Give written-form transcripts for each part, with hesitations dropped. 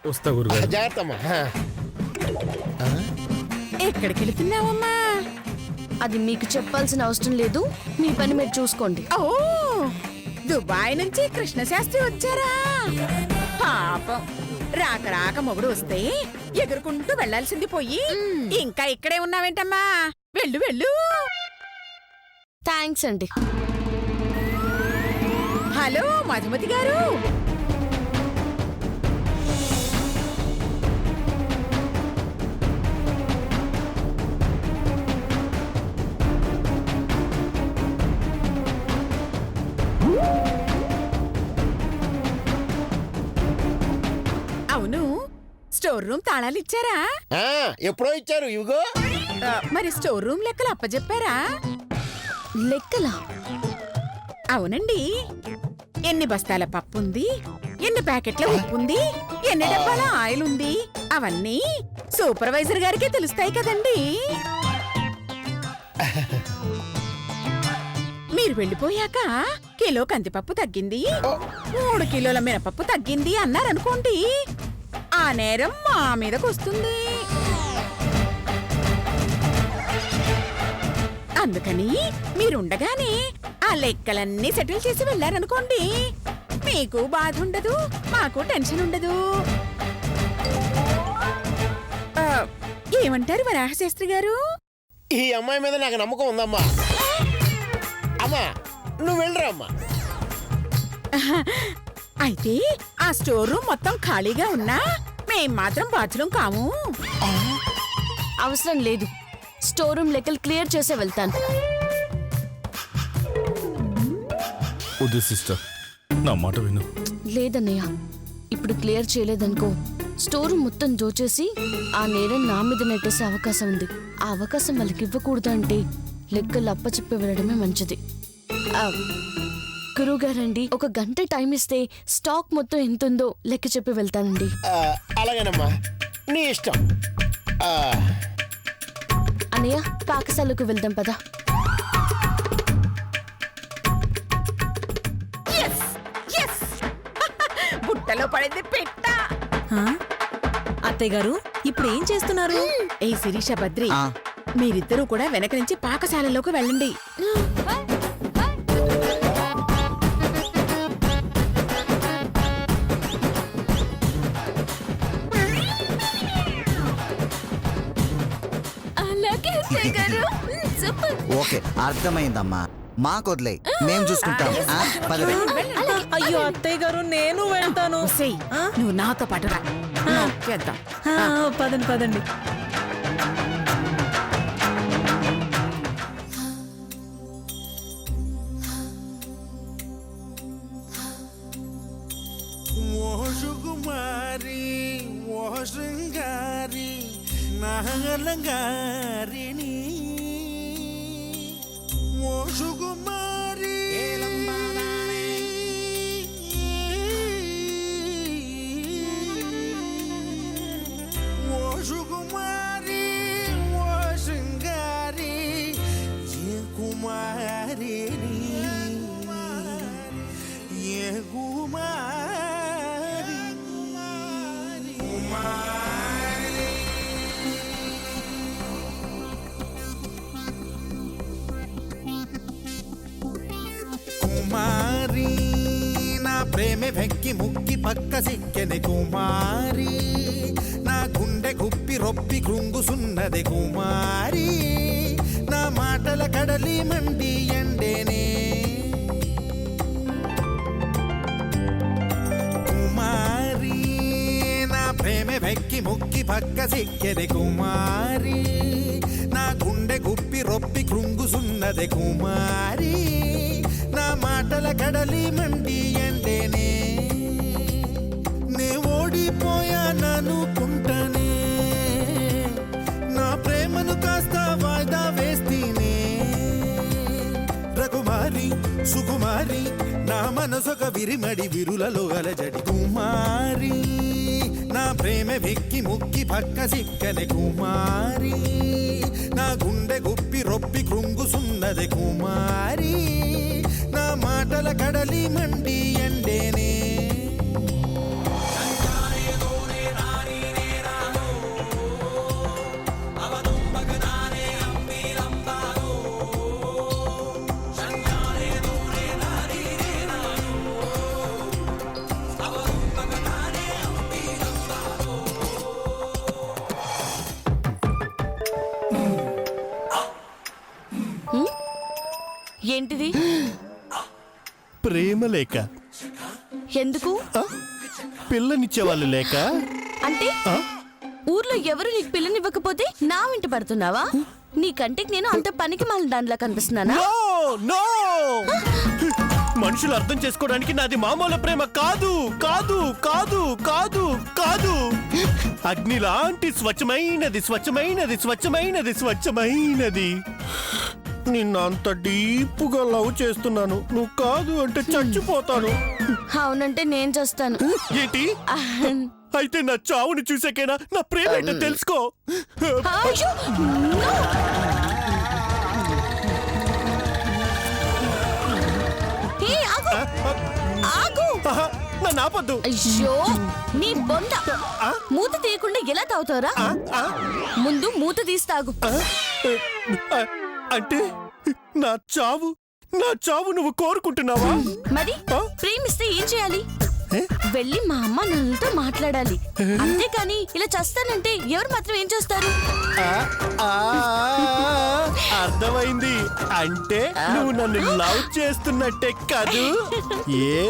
వస్తా గురుగారు. జాగ్రత్తమ్మా. ఎక్కడికి వెళుతున్నావమ్మా? అది మీకు చెప్పాల్సిన అవసరం లేదు, మీ పని మీరు చూసుకోండి. ఓ, దుబాయ్ నుంచి కృష్ణశాస్త్రి వచ్చారా? పాపం రాక రాక మొగుడు వస్తే ఎగురుకుంటూ వెళ్లాల్సింది పోయి ఇంకా ఇక్కడే ఉన్నావేంటమ్మా? వెళ్ళు వెళ్ళు. థ్యాంక్స్ అండి. హలో మధుమతి గారు. అవును, స్టోర్ రూమ్ తాళాలు ఇచ్చారా? ఎప్పుడో ఇచ్చారు. ఇవిగో. మరి స్టోర్ రూమ్ లెక్కలు అప్పచెప్పారా? లెక్కలా? అవునండి. ఎన్ని బస్తాల పప్పు ఉంది, ఎన్ని ప్యాకెట్ల ఉప్పు ఉంది, ఎన్ని డబ్బాల ఆయిల్ ఉంది, అవన్నీ సూపర్వైజర్ గారికే తెలుస్తాయి కదండి. మీరు వెళ్ళిపోయాక కిలో కందిపప్పు తగ్గింది, 3 కిలోల మినపప్పు తగ్గింది అన్నారనుకోండి, ఆ నేరం మా మీదకు వస్తుంది. అందుకని మీరుండగానే ఆ లెక్కలన్నీ సెటిల్ చేసి వెళ్ళారనుకోండి, మీకు బాధ ఉండదు, మాకు టెన్షన్ ఉండదు. ఏమంటారు వరాహశాస్త్రి గారు? ఈ అమ్మాయి మీద నాకు నమ్మకం ఉందమ్మా. అమ్మా నువ్వు వెళ్ళరా అమ్మా. అయితే ఆ స్టోర్ రూమ్ మొత్తం ఖాళీగా ఉన్నా మేం మాత్రం బాధ్యులం కాము. అవసరం లేదు, స్టోర్ రూమ్ లెక్కలు క్లియర్ చేసే వెళ్తాను. వద్దు సిస్టర్, నా మాట విను. లేదన్నయ్య, ఇప్పుడు క్లియర్ చేయలేదనుకో స్టోర్ రూమ్ మొత్తం దోచేసి ఆ నేరం నా మీద నెట్టేసే అవకాశం ఉంది. ఆ అవకాశం వాళ్ళకి ఇవ్వకూడదు అంటే లెక్కలు అప్పచెప్పి వెళ్ళడమే మంచిది. గురువుగారండి, 1 గంట టైం ఇస్తే స్టాక్ మొత్తం ఎంతుందో లెక్క చెప్పి వెళ్తానండి. అలాగేనమ్మా, నీ ఇష్టం. అన్నయ్య, పాకశాలకు వెళ్దాం పదా. బుట్టలో పడింది పెట్ట. అత్తయ్య గారు ఇప్పుడు ఏం చేస్తున్నారు? ఏ శిరీష, బద్రి, మీరిద్దరూ కూడా వెనక నుంచి పాకశాలలోకి వెళ్ళండి. ఓకే, అర్థమైందమ్మా. మాకొదిలే, మేం చూసుకుంటాం. అయ్యో అత్తయ్య గారు, నేను వెళ్తాను. నువ్వు నాతో పాటు రా, చేద్దాం. పదండి పదండి. కుమారి ఓ శృంగారి నాలంగారిణి ఓ సుకుమారి ఓ సుకుమారి ఓ శృంగారి ఏ కుమారిని ఏ కుమారి కుమారి నా ప్రేమ వెక్కి ముక్కి పక్క సిక్కెని కుమారి నా గుండె గుప్పి రొప్పి కృంగుసున్నది కుమారి నా మాటల కడలి మండి ఎండేనే కుమారి నా ప్రేమ వెక్కి ముక్కి పక్క సిక్కెని కుమారి నా గుండె గుప్పి రొప్పి కృంగుసున్నది కుమారి నా మాటల కడలి మండి ఎండేనే నే ఓడిపోయాననుకుంటానే నా ప్రేమను కాస్త వాయిదా వేస్తీనే రఘుమారి సుకుమారి నా మనసొక విరిమడి విరులలో అలజడి కుమారి నా ప్రేమ వెక్కి ముక్కి పక్క సిక్కని కుమారి నా గుండె గుప్పి రొప్పి కృంగుసున్నది కుమారి నా మాటల కడలి మండి ఎండేనే ఏంటిది? ప్రేమ లేక, ఎందుకు? పిల్లనిచ్చేవాళ్ళు లేక. అంటే ఊర్లో ఎవరు నీకు పిల్లనివ్వకపోతే నా వెంట పడుతున్నావా? నీ కంటికి నేను అంత పనికి మాలిన దానిలా కనిపిస్తున్నానా? నో నో, మనుషులు అర్థం చేసుకోవడానికి నాది మామూలు ప్రేమ కాదు కాదు కాదు కాదు కాదు. అగ్ని లాంటి స్వచ్ఛమైనది స్వచ్ఛమైనది స్వచ్ఛమైనది స్వచ్ఛమైనది. నిన్ను అంత డీప్గా లవ్ చేస్తున్నాను, నువ్వు కాదు అంటే చచ్చిపోతాను. అవునంటే నేను చేస్తాను. ఏంటి? అయితే నా చావుని చూసాకేనా నా ప్రేమ ఏంటో తెలుసుకో. అయ్యో, no. ఏ, ఆగు. ఆగు. ఆహా, నన్ను ఆపొద్దు. అయ్యో, నీ బొంద. మూత తీయకుండా ఎలా తాగుతారా? ముందు మూత తీసి తాగు. అంటే నా చావు నువ్వు కోరుకుంటున్నావా? మరి ప్రేమిస్తే ఏం చేయాలి? వెళ్ళి మా అమ్మ నాన్నలతో మాట్లాడాలి. అంతేకాని ఇలా చేస్తానంటే ఎవరు మాత్రం ఏం చేస్తారు? అర్థమైంది. అంటే నువ్వు నన్ను లవ్ చేస్తున్నట్టే కాదు. ఏ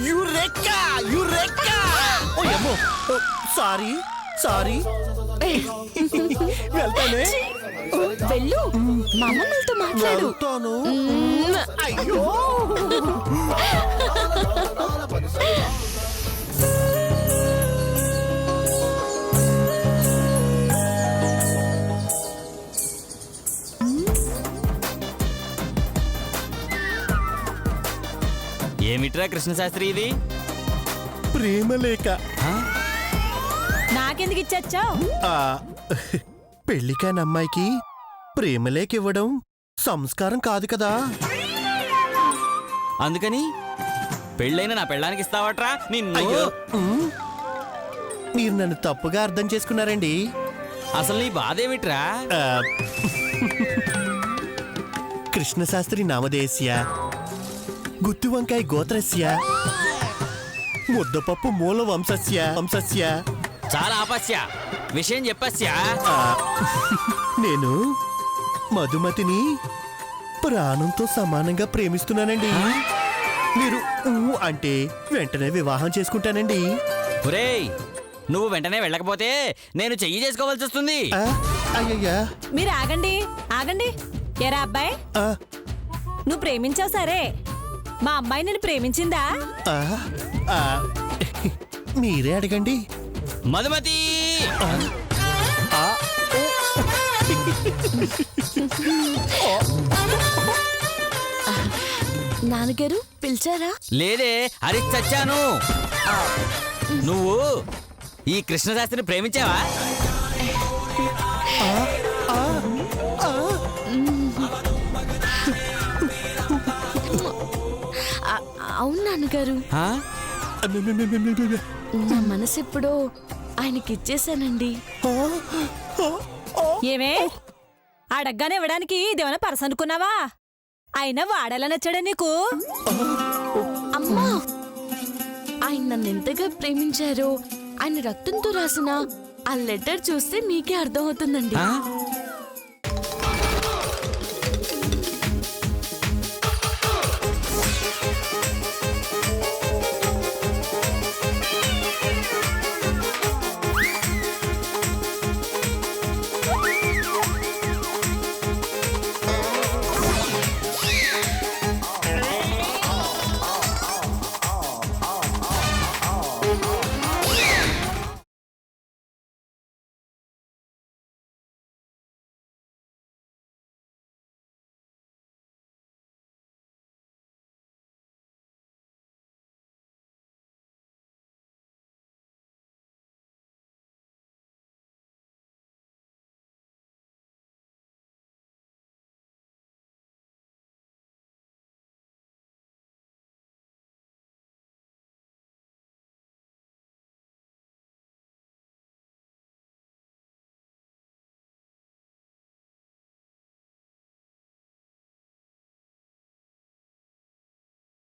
యురెక్కా యురెక్కా. ఓయమ్మో, సారీ సారీ. వెళ్తానే. వెళ్ళు, మా అమ్మమ్మలతో మాట్లాడు. వెళ్తాను. అయ్యో, ఏమిట్రా కృష్ణశాస్త్రి ఇది? ప్రేమ లేక. నాకెందుకు ఇచ్చొచ్చావు? పెళ్లి కాని అమ్మాయికి ప్రేమలేక ఇవ్వడం సంస్కారం కాదు కదా. అందుకని పెళ్ళైన నా పెళ్ళానికి ఇస్తావట్రా నిన్ను? అయ్యో, మీరు నన్ను తప్పుగా అర్థం చేసుకున్నారండి. అసలు నీ బాధ ఏమిట్రా? కృష్ణశాస్త్రి నామధేయస్య, గుత్తి వంకాయ గోత్రస్య, ముద్దపప్పు మూల వంశస్య. చాలా ఆపస్య, విషయం చెప్పస్య. నేను మధుమతిని ప్రాణంతో సమానంగా ప్రేమిస్తున్నానండి. మీరు ఊ అంటే వెంటనే వివాహం చేసుకుంటానండి. ఒరేయ్, నువ్వు వెంటనే వెళ్ళకపోతే నేను చెయ్యి చేసుకోవాల్సి వస్తుంది. అయ్యయ్యా. మీరు ఆగండి ఆగండి. ఏరా అబ్బాయి, నువ్వు ప్రేమించావు సరే, మా అమ్మాయి నిన్ను ప్రేమించిందా? మీరే అడగండి. మధుమతి, నాన్నగారు పిలిచారా? లేదే, అరి చచ్చాను. నువ్వు ఈ కృష్ణశాస్త్రిని ప్రేమించావా? అవును నాన్నగారు, ఆ? నా మనసు ఎప్పుడో ఆయనకి ఇచ్చేసానండి. ఏమే, అడగ్గానే ఇవ్వడానికి ఇదేమైనా పర్స్ అనుకున్నావా? అయినా వాడేలా నచ్చాడా నీకు? అమ్మా, ఆయన నన్ను ఎంతగా ప్రేమించారో ఆయన రక్తంతో రాసిన ఆ లెటర్ చూస్తే మీకే అర్థమవుతుందండి. ఆ?